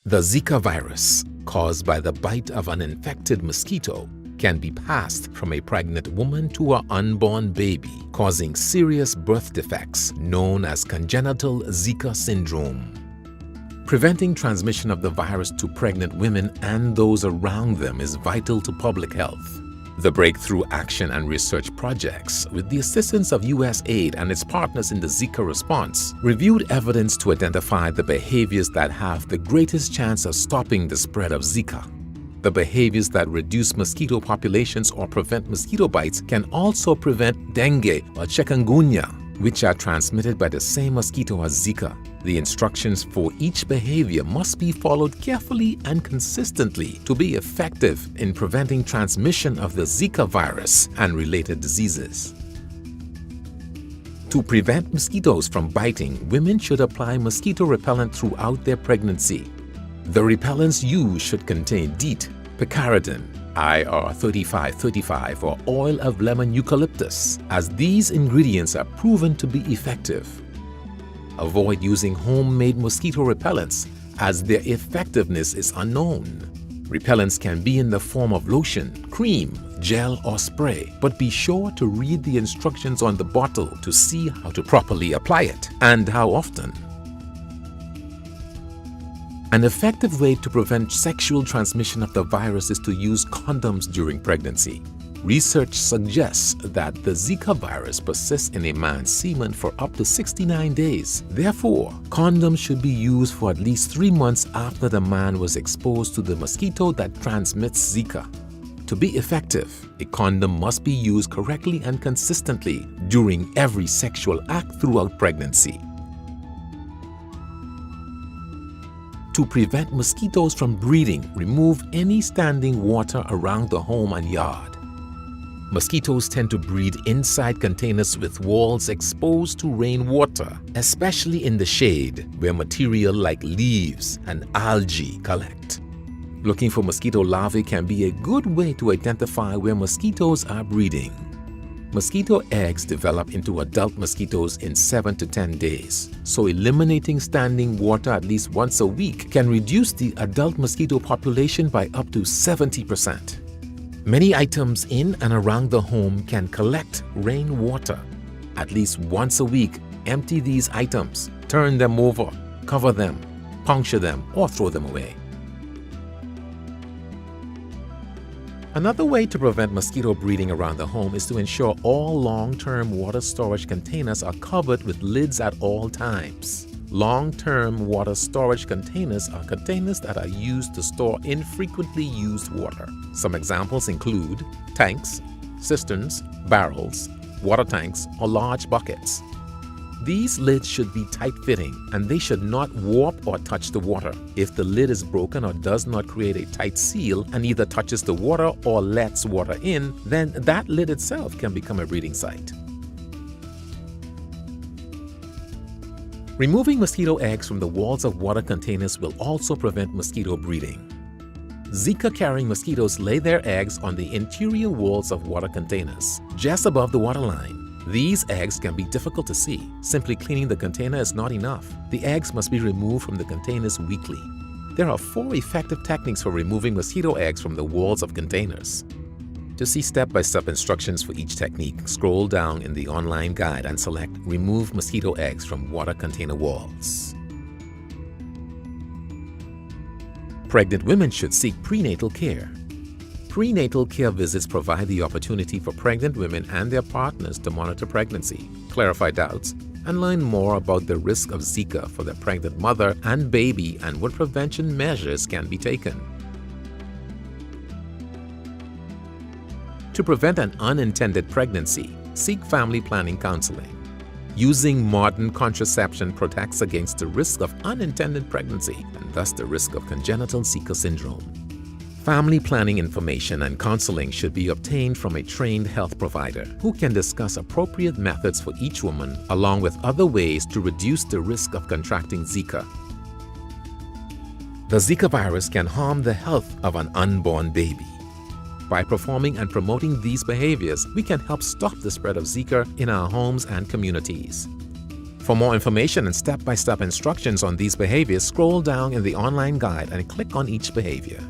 The Zika virus, caused by the bite of an infected mosquito, can be passed from a pregnant woman to an unborn baby, causing serious birth defects known as congenital Zika syndrome. Preventing transmission of the virus to pregnant women and those around them is vital to public health. The Breakthrough Action and Research Projects, with the assistance of USAID and its partners in the Zika response, reviewed evidence to identify the behaviors that have the greatest chance of stopping the spread of Zika. The behaviors that reduce mosquito populations or prevent mosquito bites can also prevent dengue or chikungunya, which are transmitted by the same mosquito as Zika. The instructions for each behavior must be followed carefully and consistently to be effective in preventing transmission of the Zika virus and related diseases. To prevent mosquitoes from biting, women should apply mosquito repellent throughout their pregnancy. The repellents used should contain DEET, picaridin, IR3535, or oil of lemon eucalyptus, as these ingredients are proven to be effective. Avoid using homemade mosquito repellents, as their effectiveness is unknown. Repellents can be in the form of lotion, cream, gel, or spray, but be sure to read the instructions on the bottle to see how to properly apply it and how often. An effective way to prevent sexual transmission of the virus is to use condoms during pregnancy. Research suggests that the Zika virus persists in a man's semen for up to 69 days. Therefore, condoms should be used for at least 3 months after the man was exposed to the mosquito that transmits Zika. To be effective, a condom must be used correctly and consistently during every sexual act throughout pregnancy. To prevent mosquitoes from breeding, remove any standing water around the home and yard. Mosquitoes tend to breed inside containers with walls exposed to rainwater, especially in the shade where material like leaves and algae collect. Looking for mosquito larvae can be a good way to identify where mosquitoes are breeding. Mosquito eggs develop into adult mosquitoes in 7 to 10 days, so eliminating standing water at least once a week can reduce the adult mosquito population by up to 70%. Many items in and around the home can collect rainwater. At least once a week, empty these items, turn them over, cover them, puncture them, or throw them away. Another way to prevent mosquito breeding around the home is to ensure all long-term water storage containers are covered with lids at all times. Long-term water storage containers are containers that are used to store infrequently used water. Some examples include tanks, cisterns, barrels, water tanks, or large buckets. These lids should be tight-fitting and they should not warp or touch the water. If the lid is broken or does not create a tight seal and either touches the water or lets water in, then that lid itself can become a breeding site. Removing mosquito eggs from the walls of water containers will also prevent mosquito breeding. Zika-carrying mosquitoes lay their eggs on the interior walls of water containers, just above the waterline. These eggs can be difficult to see. Simply cleaning the container is not enough. The eggs must be removed from the containers weekly. There are 4 effective techniques for removing mosquito eggs from the walls of containers. To see step-by-step instructions for each technique, scroll down in the online guide and select Remove Mosquito Eggs from Water Container Walls. Pregnant women should seek prenatal care. Prenatal care visits provide the opportunity for pregnant women and their partners to monitor pregnancy, clarify doubts, and learn more about the risk of Zika for the pregnant mother and baby and what prevention measures can be taken. To prevent an unintended pregnancy, seek family planning counseling. Using modern contraception protects against the risk of unintended pregnancy and thus the risk of congenital Zika syndrome. Family planning information and counseling should be obtained from a trained health provider who can discuss appropriate methods for each woman along with other ways to reduce the risk of contracting Zika. The Zika virus can harm the health of an unborn baby. By performing and promoting these behaviors, we can help stop the spread of Zika in our homes and communities. For more information and step-by-step instructions on these behaviors, scroll down in the online guide and click on each behavior.